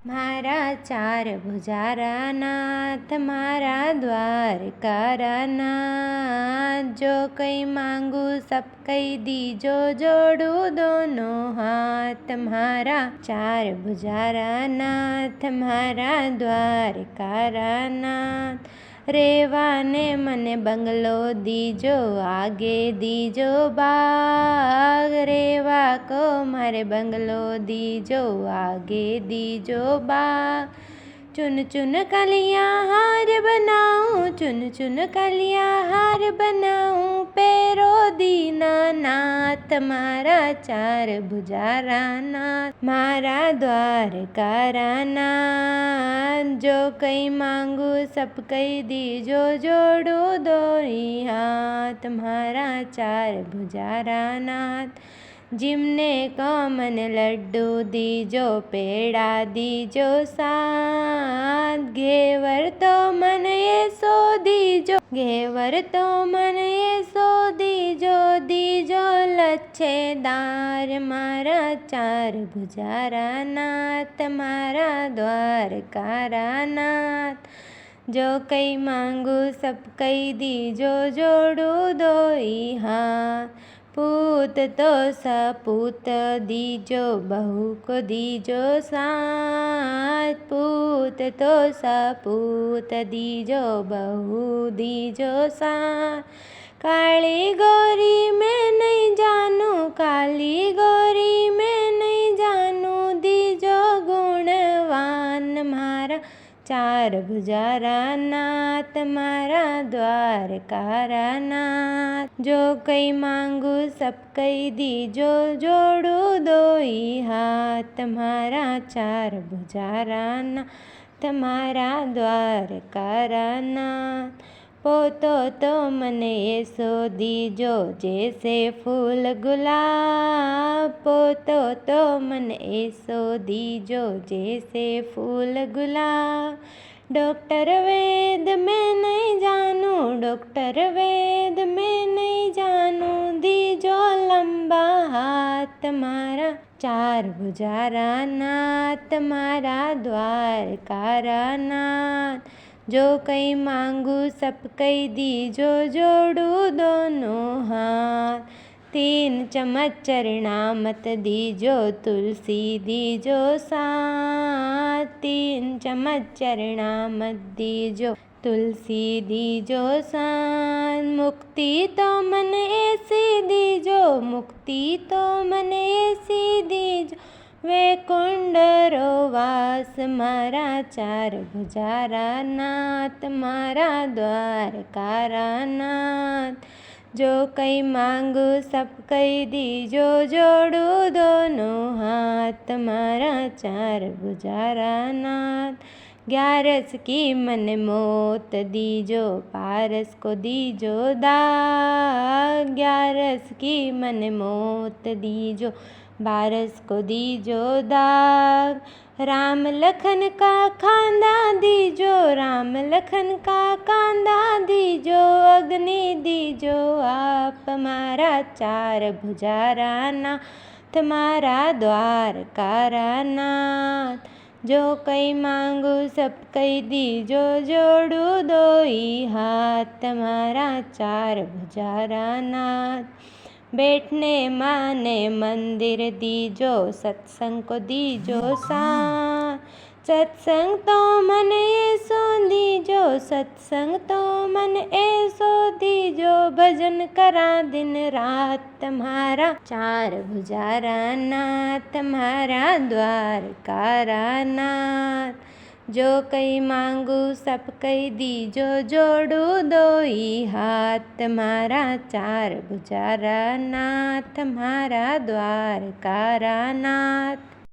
મારા ચાર ભુજારા નાથ, મારા દ્વારકારા નાથ, જો કંઈ માંગુ સબ કઈ દીજો, જોડું દોનો હાથ. મારા ચાર ભુજારા નાથ, મારા દ્વારકારા નાથ, રેવાને મને બંગલો દીજો, આગે દીજો બાગ. રેવા કો મારે બંગલો દીજો, આગે દીજો બાગ. चुन चुन कलियाँ हार बनाऊँ, चुन चुन कलियाँ हार बनाऊँ, पैरो दीनानाथ. मारा चार भुजारा नाथ, मारा द्वारकारा नाथ, जो कई मांगू सब कई दीजो, जोड़ो दोरी हाथ. मारा चार भुजारा नाथ, जिमने को मन लड्डू दीजो, पेड़ा दीजो साथ. घेवर तो मन ये सो दीजो, घेवर तो मन ये सो दीजो, दीजो लच्छेदार. मारा चार भुजारा नाथ, मारा द्वारकारा नाथ, जो कई मांगू सब कई दीजो, जोड़ू दोई हाथ. पूत तो सपूत दीजो, बहू को दीजो साथ. पूत तो सपूत दीजो, बहू दीजो साथ. काली गौरी मैं नहीं जानू, काली गौरी मैं नहीं जानू, दीजो गुणवान. मारा चार भुजारा नाथ, मारा द्वारकारा नाथ, जो कई मांगू सब कई दीजो, जोड़ू दोई हाथ. मारा चार भुजारा नाथ, मारा द्वारकारा नाथ, पोतो तो मने ऐसो दीजो, जैसे फूल गुलाब. पोतो तो मन ऐसो दीजो, जैसे फूल गुलाब. डॉक्टर वेद मैं नहीं जानू, डॉक्टर वेद मैं नहीं जानू, दीजो लंबा हाथ. मारा चार भुजारा नाथ, मारा द्वारकारा नाथ, जो कई मांगू सब कई दीजो, जोड़ू दोनों हाथ. तीन चम्मच चरणामत दीजो, तुलसी दीजो साथ. तीन चम्मच चरणामत दीजो, तुलसी दीजो साथ. मुक्ति तो मन ऐसी दीजो, मुक्ति तो मन ऐसी दीजो, वैकुंठ रो वास. मारा चार भुजारा नाथ, मारा द्वारकारा नाथ, जो कई मांगू सब कई दीजो, जोड़ू दोनों हाथ. मारा चार भुजारा नाथ, ग्यारस की मन मोत दीजो, पारस को दीजो दाग. ग्यारस की मन मोत दीजो, बारस को दीजो दाग. राम लखन का खांदा दीजो, राम लखन का कांदा दीजो, अग्नि दीजो आप. मारा चार भुजारा नाथ, मारा द्वारकारा नाथ, जो कई मांगू सब कई दीजो, जोड़ू दोई हाथ. मारा चार भुजारा नाथ, बैठने माने मंदिर दीजो, सत्संग को दीजो साथ. सत्संग तो मन ऐसो दीजो, सत्संग तो मन ऐसो दीजो, भजन करा दिन रात. मारा चार भुजारा नाथ, मारा द्वारकारा नाथ, जो कई मांगू सब कई दीजो, जोड़ू दोई हाथ. मारा चार भुजारा नाथ, मारा द्वारकारा नाथ.